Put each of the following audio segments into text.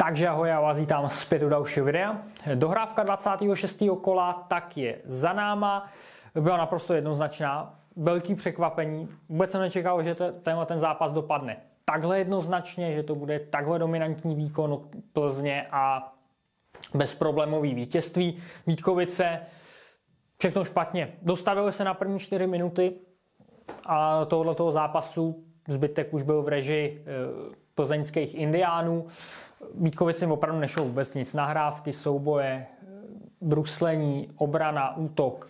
Takže ahoj, já vás vítám zpět u dalšího videa. Dohrávka 26. kola tak je za náma. Byla naprosto jednoznačná. Velký překvapení. Vůbec jsem nečekal, že ten zápas dopadne takhle jednoznačně, že to bude takhle dominantní výkon Plzně a bezproblémový vítězství. Vítkovice všechno špatně. Dostavili se na první 4 minuty a tohoto zápasu zbytek už byl v režii plzeňských indiánů. Vítkovicím opravdu nešlo vůbec nic. Nahrávky, souboje, bruslení, obrana, útok,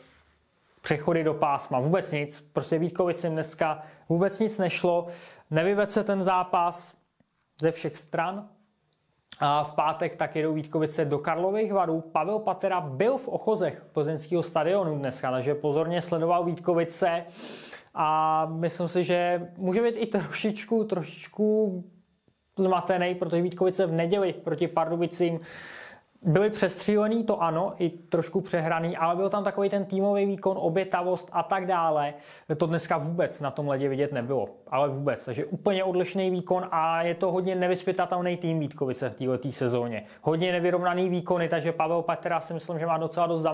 přechody do pásma, vůbec nic. Prostě Vítkovicím dneska vůbec nic nešlo. Nevyvedl se ten zápas ze všech stran. A v pátek tak jedou Vítkovice do Karlových Varů. Pavel Patera byl v ochozech plzeňského stadionu dneska, takže pozorně sledoval Vítkovice a myslím si, že může být i trošičku zmatený, protože Vítkovice v neděli proti Pardubicím byli přestřílený, to ano, i trošku přehraný, ale byl tam takový ten týmový výkon, obětavost a tak dále. To dneska vůbec na tom ledě vidět nebylo, ale vůbec. Takže úplně odlišný výkon a je to hodně nevyzpytatelný tým Vítkovice v této sezóně. Hodně nevyrovnaný výkony, takže Pavel Patera si myslím, že má docela dost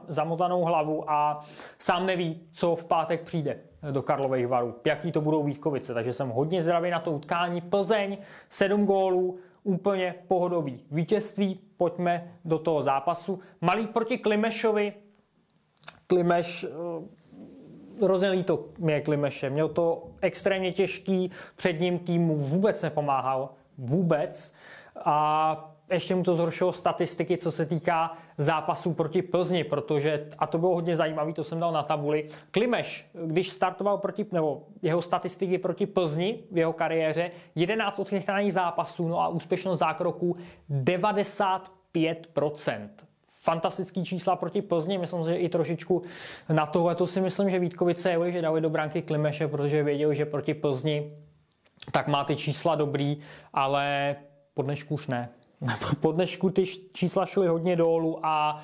zamotanou hlavu a sám neví, co v pátek přijde do Karlových Varů, jaký to budou Vítkovice. Takže jsem hodně zdravý na to utkání. Plzeň, 7 gólů, úplně pohodový vítězství. Pojďme do toho zápasu. Malík proti Klimešovi. Klimeš, hrozně líto mě Klimeše. Měl to extrémně těžký, před ním týmu vůbec nepomáhal. Vůbec. A ještě mu to zhoršilo statistiky, co se týká zápasů proti Plzni, protože, a to bylo hodně zajímavé, to jsem dal na tabuli, Klimeš, když startoval nebo jeho statistiky proti Plzni v jeho kariéře, 11 odchytaných zápasů, no a úspěšnost zákroků 95%. Fantastický čísla proti Plzni, myslím, že i trošičku na tohleto si myslím, že Vítkovice jeli, že dali do branky Klimeše, protože věděli, že proti Plzni tak má ty čísla dobrý, ale po dnešku už ne. Po dnešku ty čísla šly hodně dolů a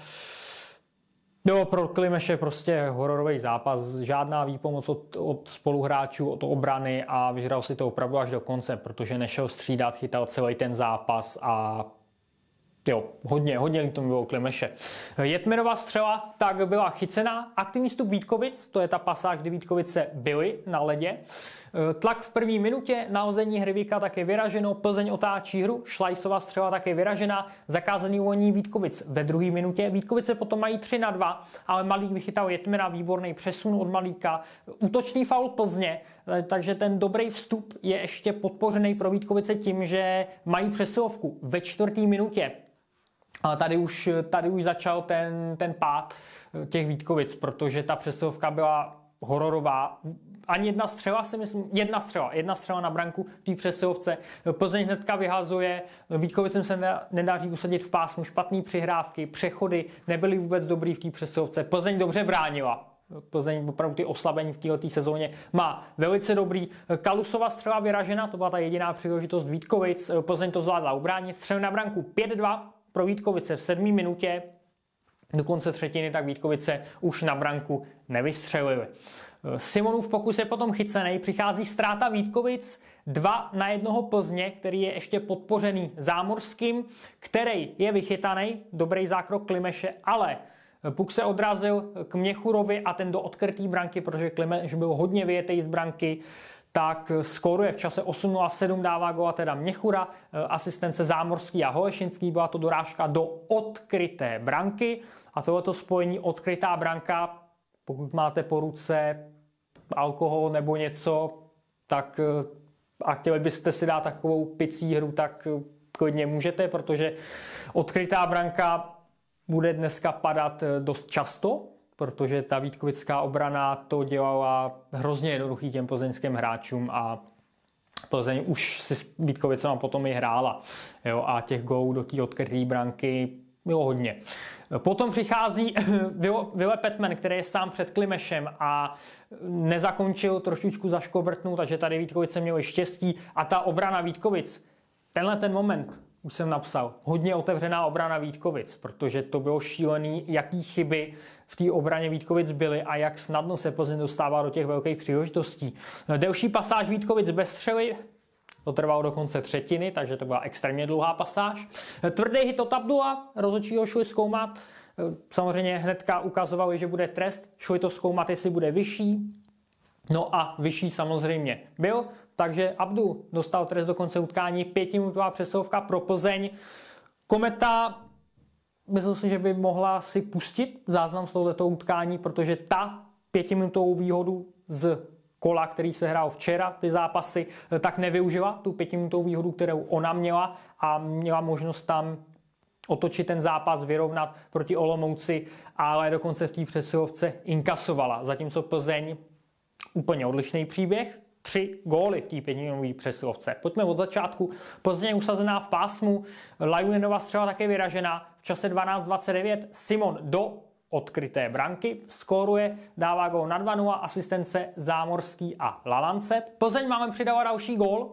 bylo pro Klimeše prostě hororový zápas, žádná výpomoc od spoluhráčů, od obrany a vyžral si to opravdu až do konce, protože nešel střídat, chytal celý ten zápas a jo, hodně líto mi bylo Klimeše. Jetmerová střela tak byla chycená. Aktivní vstup Vítkovic, to je ta pasáž, kdy Vítkovice byly na ledě. Tlak v první minutě, nahození Hrivíka také vyraženo, Plzeň otáčí hru, Šlajsová střela také vyražená, zakázaný uvolnění Vítkovic ve druhé minutě. Vítkovice potom mají 3-2, ale Malík vychytal Jetmera, výborný přesun od Malíka. Útočný faul Plzně, takže ten dobrý vstup je ještě podpořený pro Vítkovice tím, že mají přesilovku ve 4. minutě. Ale tady už začal ten pád těch Vítkovic, protože ta přesilovka byla hororová. Ani jedna střela, si myslím, jedna střela na branku v té přesilovce. Plzeň hnedka vyhazuje, Vítkovicem se nedaří usadit v pásmu, špatný přihrávky, přechody nebyly vůbec dobrý v té přesilovce. Plzeň dobře bránila. Plzeň opravdu ty oslabení v této sezóně má velice dobrý. Kalusova střela vyražena, to byla ta jediná příležitost Vítkovic. Plzeň to zvládla ubránit. Střel na branku 5-2 pro Vítkovice v 7. minutě. Do konce třetiny tak Vítkovice už na branku nevystřelili. Simonův pokus je potom chycený, přichází ztráta Vítkovic 2-1 Plzně, který je ještě podpořený Zámorským, který je vychytaný, dobrý zákrok Klimeše, ale puk se odrazil k Měchurovi a ten do odkrytý branky, protože Klimeš byl hodně vyjetý z branky, tak skóruje v čase 8:07, dává góla teda Měchura, asistence Zámorský a Holešinský, byla to dorážka do odkryté branky a tohleto spojení odkrytá branka, pokud máte po ruce alkohol nebo něco, tak a chtěli byste si dát takovou picí hru, tak klidně můžete, protože odkrytá branka bude dneska padat dost často, protože ta vítkovická obrana to dělala hrozně jednoduchý těm plzeňským hráčům a Plzeň už si s Vítkovicema potom i hrála. Jo, a těch gólů do té odkryté branky bylo hodně. Potom přichází Ville Petman, který je sám před Klimešem a nezakončil, trošičku zaškobrtnul, takže tady Vítkovice měli štěstí a ta obrana Vítkovic, tenhle ten moment, už jsem napsal, hodně otevřená obrana Vítkovic, protože to bylo šílený, jaký chyby v té obraně Vítkovic byly a jak snadno se Plzeň dostává do těch velkých příležitostí. Delší pasáž Vítkovic bez střely, to trvalo do konce třetiny, takže to byla extrémně dlouhá pasáž. Tvrdý hit od Abdula, rozhodčího šli zkoumat, samozřejmě hnedka ukazovali, že bude trest, šli to zkoumat, jestli bude vyšší, no a vyšší samozřejmě byl, takže Abdul dostal trest do konce utkání, 5minutová přesilovka pro Plzeň. Kometa, myslím si, že by mohla si pustit záznam z tohoto utkání, protože ta 5minutovou výhodu z kola, který se hrál včera, ty zápasy, tak nevyužila tu 5minutovou výhodu, kterou ona měla a měla možnost tam otočit ten zápas, vyrovnat proti Olomouci, ale dokonce v té přesilovce inkasovala. Zatímco Plzeň, úplně odlišný příběh, 3 góly v té 5minutové přesilovce. Pojďme od začátku. Plzeň usazená v pásmu, Lajunenova střela také vyražená. V čase 12:29 Simon do odkryté branky skóruje, dává gól na 2:0, asistence Zámorský a Lalancet. Plzeň máme přidávat další gól,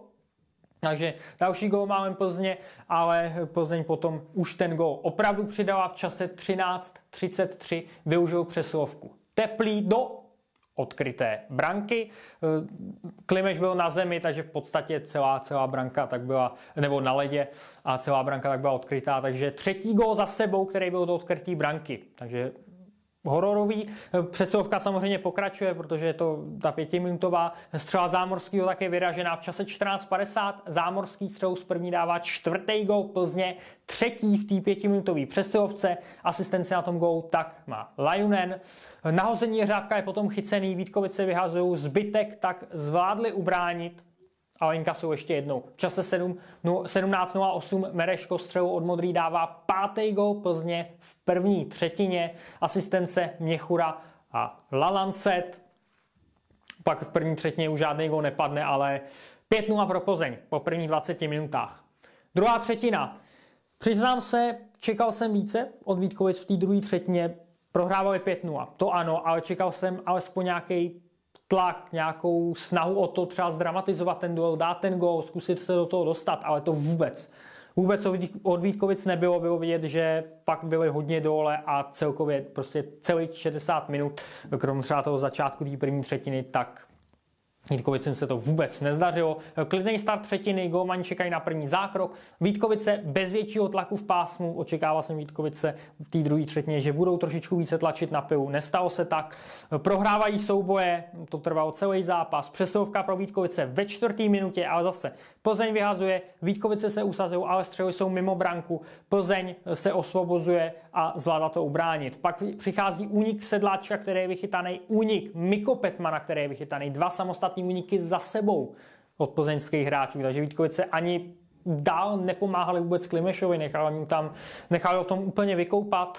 takže další gól máme Plzně, ale Plzeň potom už ten gól opravdu přidala v čase 13:33, využil přesilovku. Teplý do odkryté branky. Klimeš byl na zemi, takže v podstatě celá branka tak byla, nebo na ledě a celá branka tak byla odkrytá, takže třetí gól za sebou, který byl do odkryté branky. Takže hororový. Přesilovka samozřejmě pokračuje, protože je to ta 5minutová. Střela Zámorského také vyražená v čase 14:50. Zámorský střelu z první dává 4. gól Plzně, 3. v té 5minutové přesilovce. Asistenci na tom gólu tak má Lajunen. Nahození Jeřábka je potom chycený, Vítkovice vyhazují, zbytek tak zvládli ubránit, ale inkasují ještě jednou. V čase 17:08 Mereško střelu od Modrý dává 5. gól Plzně v první třetině, asistence Měchura a Lalancet. Pak v první třetině už žádný gól nepadne, ale 5:0 pro Plzeň po prvních 20 minutách. Druhá třetina. Přiznám se, čekal jsem více od Vítkovic v té druhé třetině. Prohrávali 5:0, to ano, ale čekal jsem alespoň nějaký tlak, nějakou snahu o to třeba zdramatizovat ten duel, dát ten gól, zkusit se do toho dostat, ale to vůbec od Vítkovic nebylo. Bylo vidět, že pak byli hodně dole a celkově prostě celých 60 minut, krom třeba toho začátku té první třetiny, tak Vítkovicím se to vůbec nezdařilo. Klidný start třetiny, gólmani čekají na první zákrok. Vítkovice bez většího tlaku v pásmu. Očekával jsem Vítkovice v té druhé třetině, že budou trošičku více tlačit na pilu. Nestalo se tak. Prohrávají souboje, to trvalo celý zápas. Přesilovka pro Vítkovice ve 4. minutě, ale zase Plzeň vyhazuje, Vítkovice se usazují, ale střely jsou mimo branku. Plzeň se osvobozuje a zvládla to ubránit. Pak přichází únik Sedláčka, který je vychytaný, únik Miko Petmana, který je vychytaný, 2 samostatní úniky za sebou od plzeňských hráčů, takže Vítkovice ani dál nepomáhali vůbec Klimešovi, nechali ho v tom úplně vykoupat.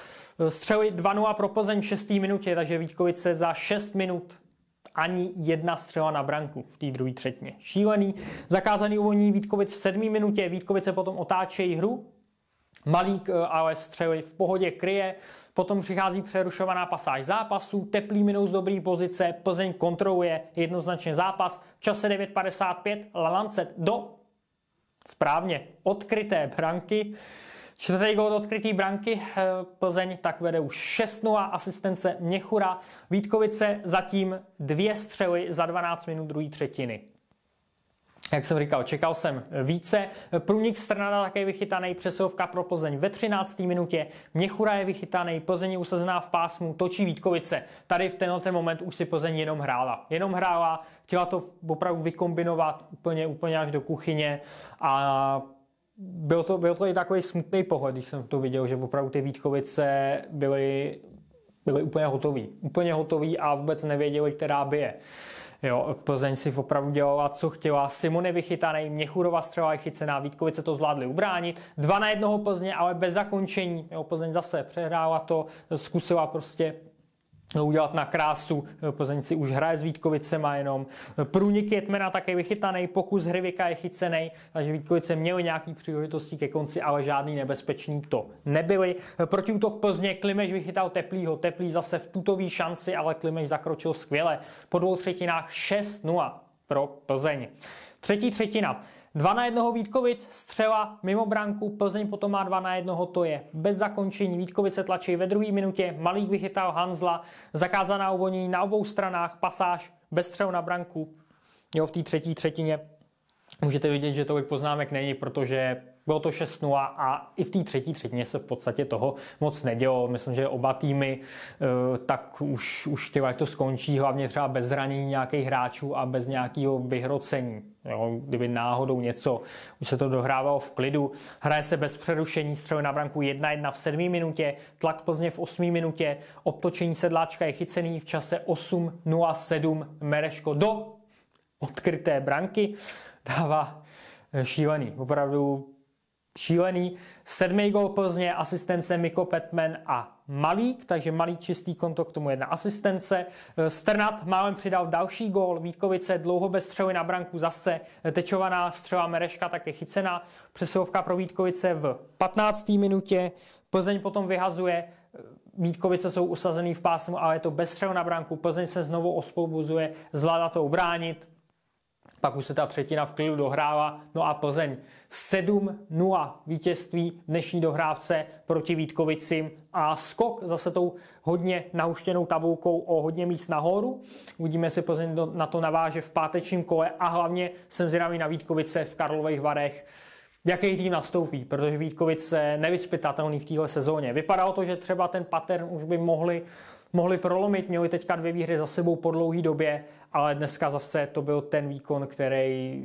Střely 2:0 pro Plzeň v 6. minutě, takže Vítkovice za 6 minut ani jedna střela na branku v té druhé třetině. Šílený. Zakázaný uvolnění Vítkovic v 7. minutě, Vítkovice potom otáčejí hru. Malík ale střely v pohodě kryje, potom přichází přerušovaná pasáž zápasu, Teplý minul z dobrý pozice, Plzeň kontroluje jednoznačně zápas, v čase 9:55 Lalancet do správně odkryté branky, 4. gól do odkrytý branky, Plzeň tak vede už 6:0, asistence Měchura, Vítkovice zatím 2 střely za 12 minut druhé třetiny. Jak jsem říkal, čekal jsem více. Průnik Strnada také vychytaný, přesilovka pro Plzeň ve 13. minutě. Měchura je vychytaný, Plzeň je usazená v pásmu, točí Vítkovice. Tady v tenhle moment už si Plzeň jenom hrála. Chtěla to opravdu vykombinovat úplně až do kuchyně a byl to i takový smutný pohled, když jsem to viděl, že opravdu ty Vítkovice byly úplně hotový a vůbec nevěděli, která bije. Jo, Plzeň si opravdu dělala, co chtěla. Simon je vychytaný, Měchurova střela je chycená, Vítkovice to zvládli ubránit. 2:1 Plzně, ale bez zakončení. Jo, Plzeň zase přehrála to, zkusila prostě udělat na krásu. Plzeň si už hraje s Vítkovicema jenom. Průnik Jetmena také vychytaný, pokus Hryvika je chycený, takže Vítkovice měly nějaký příležitosti ke konci, ale žádný nebezpečný to nebyly. Protiútok Plzně, Klimeš vychytal Teplýho, Teplý zase v tutový šanci, ale Klimeš zakročil skvěle. Po 2 třetinách 6:0 pro Plzeň. Třetí třetina. 2:1 Vítkovic, střela mimo branku, Plzeň potom má 2:1, to je bez zakončení. Vítkovice tlačí ve 2. minutě, Malík vychytal Hanzla, zakázaná uvolnění na obou stranách, pasáž bez střelu na branku. Jo, v té třetí třetině můžete vidět, že tolik poznámek není, protože bylo to 6-0 a i v té třetí třetině se v podstatě toho moc nedělo. Myslím, že oba týmy tak už to skončí, hlavně třeba bez zranění nějakých hráčů a bez nějakého vyhrocení. Jo, kdyby náhodou něco, už se to dohrávalo v klidu. Hraje se bez přerušení, střel na branku 1-1 v 7. minutě, tlak Plzně v 8. minutě, obtočení Sedláčka je chycený v čase 8:07. Mereško do odkryté branky dává šílený, opravdu šílený. 7. gól Plzně, asistence Miko Petman a Malík, takže Malík čistý konto, k tomu 1 asistence. Strnad málem přidal další gól, Vítkovice dlouho bez střely na branku zase, tečovaná střela Mereška také chycená, přesilovka pro Vítkovice v 15. minutě, Plzeň potom vyhazuje, Vítkovice jsou usazený v pásmu, ale je to bez střel na branku, Plzeň se znovu osvobozuje, zvládá to ubránit. Pak už se ta třetina v klidu dohrála, no a Plzeň 7-0 vítězství dnešní dohrávce proti Vítkovicím a skok zase tou hodně nahuštěnou tabulkou o hodně míst nahoru. Uvidíme, jestli Plzeň na to naváže v pátečním kole a hlavně jsem zvědavý na Vítkovice v Karlových Varech, jaký tým nastoupí, protože Vítkovice nevyzpytatelný v téhle sezóně. Vypadalo to, že třeba ten pattern už by mohli prolomit, měli teďka 2 výhry za sebou po dlouhé době, ale dneska zase to byl ten výkon, který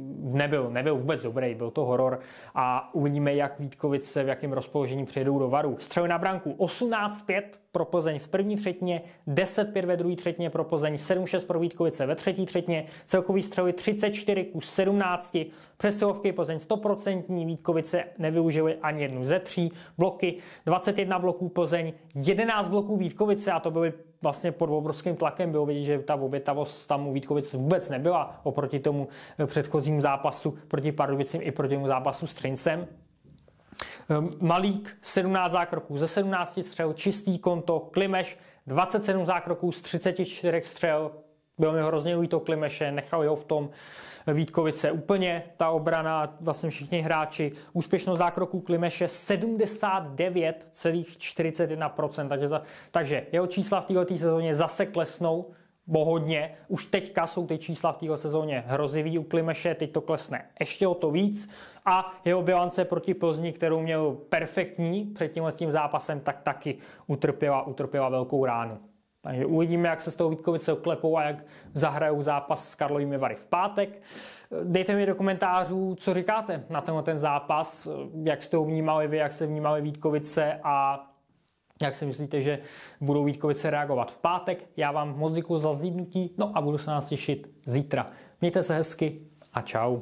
nebyl vůbec dobrý, byl to horor a uvidíme, jak Vítkovice v jakém rozpoložení přijedou do Varu. Střely na branku 18-5 pro Plzeň v první třetině, 10-5 ve druhé třetině pro Plzeň, 7-6 pro Vítkovice ve třetí třetině, celkový střely 34-17, přesilovky Plzeň 100%, Vítkovice nevyužili ani jednu ze 3, bloky 21 bloků Plzeň, 11 bloků Vítkovice a to byly vlastně pod obrovským tlakem, bylo vidět, že ta obětavost tam u Vítkovic vůbec nebyla oproti tomu předchozímu zápasu proti Pardubicím i proti tomu zápasu s Třincem. Malík 17 zákroků ze 17 střel, čistý konto, Klimeš 27 zákroků z 34 střel, bylo mi hrozně líto Klimeše, nechal ho v tom Vítkovice úplně, ta obrana, vlastně všichni hráči, úspěšnost zákroků Klimeše 79,41%, takže jeho čísla v této sezóně zase klesnou, bo hodně, už teďka jsou ty čísla v této sezóně hrozivý u Klimeše, teď to klesne ještě o to víc a jeho bilance proti Plzni, kterou měl perfektní před tím zápasem, tak taky utrpěla velkou ránu. Takže uvidíme, jak se z toho Vítkovice oklepou a jak zahrajou zápas s Karlovými Vary v pátek. Dejte mi do komentářů, co říkáte na ten zápas, jak jste ho vnímali vy, jak se vnímali Vítkovice a jak si myslíte, že budou Vítkovice reagovat v pátek. Já vám moc děkuji za zhlídnutí, no a budu se nás těšit zítra. Mějte se hezky a čau.